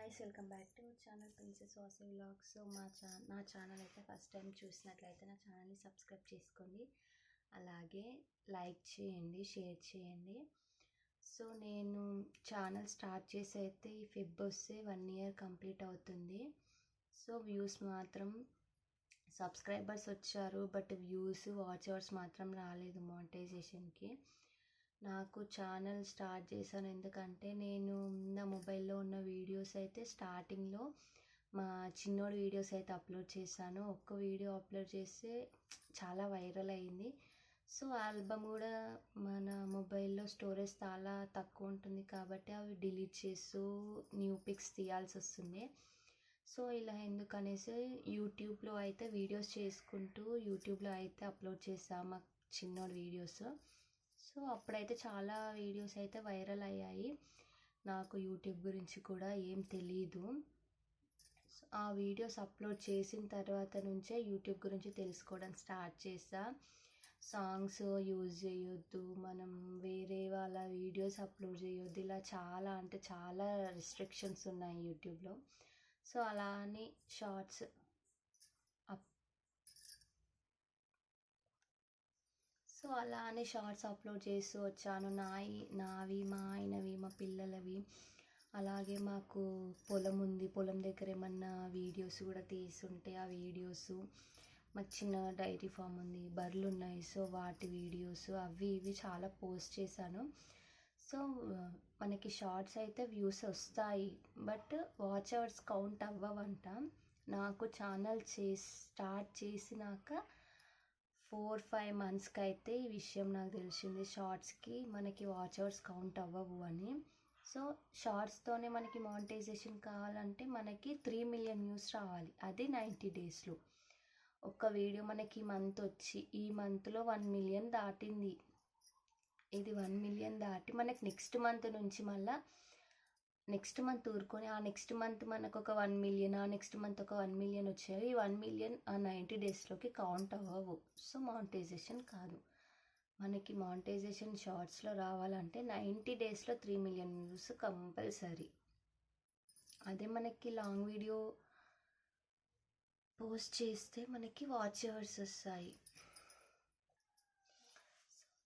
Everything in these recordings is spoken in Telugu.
Guys, welcome back to channel princess Vasavi vlogs. నా ఛానల్ అయితే ఫస్ట్ టైం చూసినట్లయితే నా ఛానల్ని సబ్స్క్రైబ్ చేసుకోండి, అలాగే లైక్ చేయండి, షేర్ చేయండి. సో నేను ఛానల్ స్టార్ట్ చేసి అయితే ఈ ఫెబ్ వస్తే 1 ఇయర్ కంప్లీట్ అవుతుంది. సో వ్యూస్ మాత్రం సబ్స్క్రైబర్స్ వచ్చారు, బట్ వ్యూస్ వాచ్ అవర్స్ మాత్రం రాలేదు మానిటైజేషన్కి. నాకు ఛానల్ స్టార్ట్ చేశాను ఎందుకంటే నేను నా మొబైల్లో ఉన్న వీడియోస్ అయితే స్టార్టింగ్లో మా చిన్నోడి వీడియోస్ అయితే అప్లోడ్ చేశాను. ఒక్క వీడియో అప్లోడ్ చేస్తే చాలా వైరల్ అయింది. సో ఆల్బమ్ కూడా మన మొబైల్లో స్టోరేజ్ చాలా తక్కువ ఉంటుంది కాబట్టి అవి డిలీట్ చేస్తూ న్యూ పిక్స్ తీయాల్సి వస్తుంది. సో ఇలా ఎందుకనేసి యూట్యూబ్లో అయితే వీడియోస్ చేసుకుంటూ యూట్యూబ్లో అయితే అప్లోడ్ చేసాము మా చిన్నోడి వీడియోస్. సో అప్పుడైతే చాలా వీడియోస్ అయితే వైరల్ అయ్యాయి. నాకు యూట్యూబ్ గురించి కూడా ఏం తెలీదు. ఆ వీడియోస్ అప్లోడ్ చేసిన తర్వాత నుంచే యూట్యూబ్ గురించి తెలుసుకోవడం స్టార్ట్ చేసా. సాంగ్స్ యూజ్ చేయొద్దు, మనం వేరే వాళ్ళ వీడియోస్ అప్లోడ్ చేయొద్దు, ఇలా చాలా రెస్ట్రిక్షన్స్ ఉన్నాయి యూట్యూబ్లో. సో అలా అని షార్ట్స్ అప్లోడ్ చేస్తూ వచ్చాను. నావి, మా ఆయనవి, మా పిల్లలవి. అలాగే మాకు పొలం ఉంది, పొలం దగ్గర ఏమన్నా వీడియోస్ కూడా తీసుంటే ఆ వీడియోస్. మాకు చిన్న డైరీ ఫామ్ ఉంది, బర్రెలు ఉన్నాయి, సో వాటి వీడియోస్ అవి ఇవి చాలా పోస్ట్ చేశాను. సో మనకి షార్ట్స్ అయితే వ్యూస్ వస్తాయి, బట్ వాచ్ అవర్స్ కౌంట్ అవ్వవంట. నాకు ఛానల్ స్టార్ట్ చేసినాక 4-5 మంత్స్కి అయితే ఈ విషయం నాకు తెలిసింది, షార్ట్స్కి మనకి వాచ్ అవర్స్ కౌంట్ అవ్వవు అని. సో షార్ట్స్తోనే మనకి మానిటైజేషన్ కావాలంటే మనకి 3 మిలియన్ వ్యూస్ రావాలి, అది 90 డేస్లో. ఒక వీడియో మనకి ఈ మంత్లో 1 మిలియన్ దాటింది. ఇది 1 మిలియన్ దాటి మనకి నెక్స్ట్ మంత్ నుంచి మళ్ళీ నెక్స్ట్ మంత్ ఊరుకొని ఆ నెక్స్ట్ మంత్ మనకు ఒక 1 మిలియన్, ఆ నెక్స్ట్ మంత్ ఒక 1 మిలియన్ వచ్చాయి. ఈ 1 మిలియన్ ఆ 90 డేస్లోకి కౌంట్ అవ్వవు. సో మానిటైజేషన్ కాదు. మనకి మానిటైజేషన్ షార్ట్స్లో రావాలంటే 90 డేస్లో 3 మిలియన్ వ్యూస్ కంపల్సరీ. అదే మనకి లాంగ్ వీడియో పోస్ట్ చేస్తే మనకి వాచ్ అవర్స్ వస్తాయి.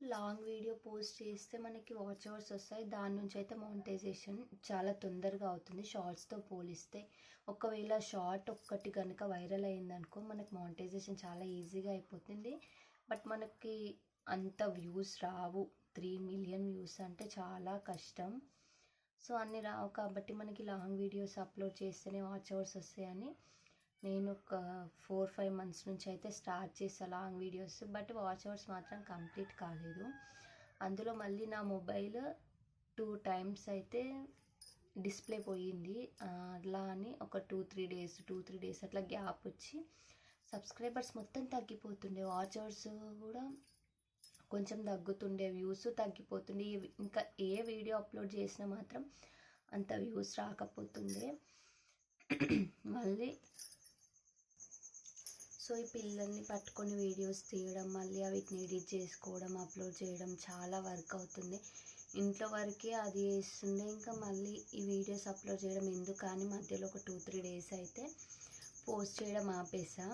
లాంగ్ వీడియో పోస్ట్ చేస్తే మనకి వాచ్ అవర్స్ వస్తాయి, దాని నుంచి అయితే మానిటైజేషన్ చాలా తొందరగా అవుతుంది షార్ట్స్తో పోలిస్తే. ఒకవేళ షార్ట్ ఒక్కటి కనుక వైరల్ అయిందనుకో మనకు మానిటైజేషన్ చాలా ఈజీగా అయిపోతుంది, బట్ మనకి అంత వ్యూస్ రావు. 3 మిలియన్ వ్యూస్ అంటే చాలా కష్టం. సో అన్నీ రావు కాబట్టి మనకి లాంగ్ వీడియోస్ అప్లోడ్ చేస్తేనే వాచ్ అవర్స్ వస్తాయని నేను ఒక 4-5 మంత్స్ నుంచి అయితే స్టార్ట్ చేసాను long videos, but watch hours మాత్రం కంప్లీట్ కాలేదు. అందులో మళ్ళీ నా మొబైల్ 2 టైమ్స్ అయితే డిస్ప్లే పోయింది. అట్లా అని ఒక 2-3 డేస్ అట్లా గ్యాప్ వచ్చి సబ్స్క్రైబర్స్ మొత్తం తగ్గిపోతుండే, వాచ్ అవర్స్ కూడా కొంచెం తగ్గుతుండే, వ్యూస్ తగ్గిపోతుండే. ఇంకా ఏ వీడియో అప్లోడ్ చేసినా మాత్రం అంత వ్యూస్ రాకపోతుండే. మళ్ళీ సో ఈ పిల్లల్ని పట్టుకొని వీడియోస్ తీయడం, మళ్ళీ వీటిని ఎడిట్ చేసుకోవడం, అప్లోడ్ చేయడం చాలా వర్క్ అవుతుంది. ఇంట్లో వరకే అది చేస్తుండే, ఇంకా మళ్ళీ ఈ వీడియోస్ అప్లోడ్ చేయడం ఎందుకు అని మధ్యలో ఒక 2-3 డేస్ అయితే పోస్ట్ చేయడం ఆపేసా.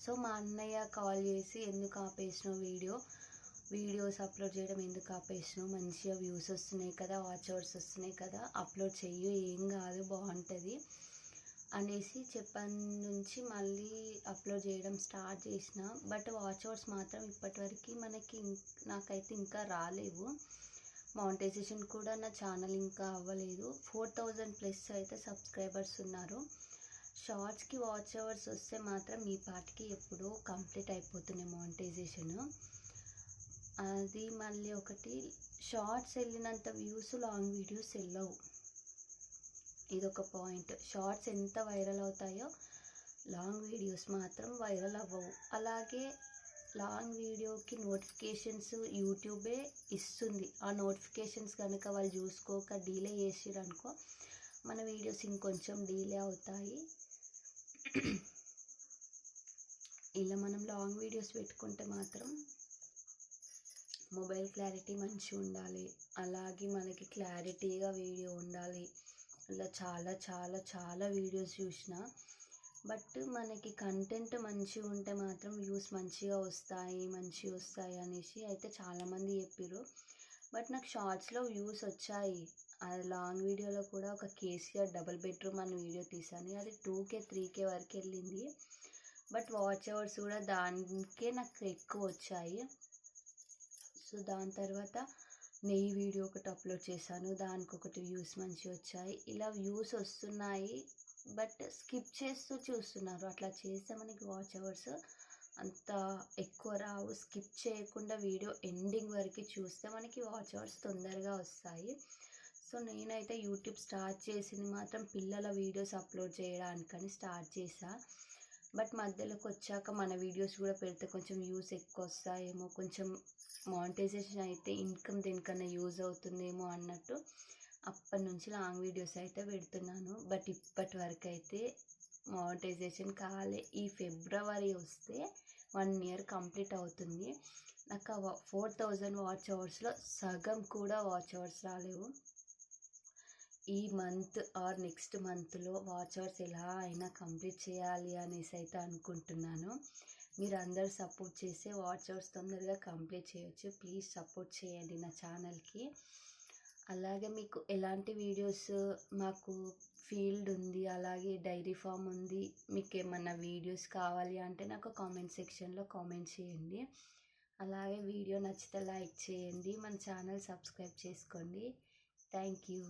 సో మా అన్నయ్య కాల్ చేసి, ఎందుకు ఆపేసినావు వీడియోస్ అప్లోడ్ చేయడం ఎందుకు ఆపేసినావు, మంచిగా వ్యూస్ వస్తున్నాయి కదా, వాచ్ అవర్స్ వస్తున్నాయి కదా, అప్లోడ్ చెయ్యి, ఏం కాదు, బాగుంటుంది అనేసి చెప్పని నుంచి మళ్ళీ అప్లోడ్ చేయడం స్టార్ట్ చేసిన. బట్ వాచ్ అవర్స్ మాత్రం ఇప్పటివరకు నాకైతే ఇంకా రాలేవు. మానిటైజేషన్ కూడా నా ఛానల్ ఇంకా అవ్వలేదు. 4000+ అయితే సబ్స్క్రైబర్స్ ఉన్నారు. షార్ట్స్కి వాచ్ అవర్స్ వస్తే మాత్రం ఈ పాటికి ఎప్పుడో కంప్లీట్ అయిపోతున్నాయి మానిటైజేషన్. అది మళ్ళీ ఒకటి, షార్ట్స్ వెళ్ళినంత వ్యూస్ లాంగ్ వీడియోస్ వెళ్ళవు, ఇదొక పాయింట్. షార్ట్స్ ఎంత వైరల్ అవుతాయో లాంగ్ వీడియోస్ మాత్రం వైరల్ అవ్వవు. అలాగే లాంగ్ వీడియోకి నోటిఫికేషన్స్ యూట్యూబే ఇస్తుంది. ఆ నోటిఫికేషన్స్ కనుక వాళ్ళు చూసుకోక డిలే చేసిరనుకో మన వీడియోస్ ఇంకొంచెం డిలే అవుతాయి. ఇలా మనం లాంగ్ వీడియోస్ పెట్టుకుంటే మాత్రం మొబైల్ క్లారిటీ మంచిగా ఉండాలి, అలాగే మనకి క్లారిటీగా వీడియో ఉండాలి, ఇలా చాలా చాలా చాలా వీడియోస్ చూసిన. బట్ మనకి కంటెంట్ మంచిగా ఉంటే మాత్రం వ్యూస్ మంచిగా వస్తాయి అనేసి అయితే చాలామంది చెప్పిర్రు. బట్ నాకు షార్ట్స్లో వ్యూస్ వచ్చాయి. అది లాంగ్ వీడియోలో కూడా ఒక కేసీఆర్ డబుల్ బెడ్రూమ్ అని వీడియో తీసాను, అది 2K 3K వరకు వెళ్ళింది. బట్ వాచ్ అవర్స్ కూడా దానికే నాకు ఎక్కువ వచ్చాయి. సో దాని తర్వాత నెయ్యి వీడియో ఒకటి అప్లోడ్ చేశాను, దానికి ఒకటి వ్యూస్ మంచిగా వచ్చాయి. ఇలా వ్యూస్ వస్తున్నాయి, బట్ స్కిప్ చేస్తూ చూస్తున్నారు. అట్లా చేస్తే మనకి వాచ్ అవర్స్ అంత ఎక్కువ రావు. స్కిప్ చేయకుండా వీడియో ఎండింగ్ వరకు చూస్తే మనకి వాచ్ అవర్స్ తొందరగా వస్తాయి. సో నేనైతే యూట్యూబ్ స్టార్ట్ చేసింది మాత్రం పిల్లల వీడియోస్ అప్లోడ్ చేయడానికని స్టార్ట్ చేశా. బట్ మధ్యలోకి వచ్చాక మన వీడియోస్ కూడా పెడితే కొంచెం వ్యూస్ ఎక్కువ వస్తాయేమో, కొంచెం మానిటైజేషన్ అయితే ఇన్కమ్ దేనికన్నా యూజ్ అవుతుందేమో అన్నట్టు అప్పటి నుంచి లాంగ్ వీడియోస్ అయితే పెడుతున్నాను. బట్ ఇప్పటి వరకు అయితే మానిటైజేషన్ కాలే. ఈ ఫిబ్రవరి వస్తే 1 year కంప్లీట్ అవుతుంది. నాకు 4000 వాచ్ అవర్స్లో సగం కూడా వాచ్ అవర్స్ రాలేవు. ఈ మంత్ ఆర్ నెక్స్ట్ మంత్లో వాచ్ అవర్స్ ఎలా అయినా కంప్లీట్ చేయాలి అనేసి అయితే అనుకుంటున్నాను. మీరు అందరు సపోర్ట్ చేస్తే వాచ్ అవర్స్ తొందరగా కంప్లీట్ చేయొచ్చు. ప్లీజ్ సపోర్ట్ చేయండి నా ఛానల్కి. అలాగే మీకు ఎలాంటి వీడియోస్, మాకు ఫీల్డ్ ఉంది, అలాగే డైరీ ఫామ్ ఉంది, మీకు ఏమన్నా వీడియోస్ కావాలి అంటే నాకు కామెంట్ సెక్షన్లో కామెంట్ చేయండి. అలాగే వీడియో నచ్చితే లైక్ చేయండి, మన ఛానల్ సబ్స్క్రైబ్ చేసుకోండి. Thank you.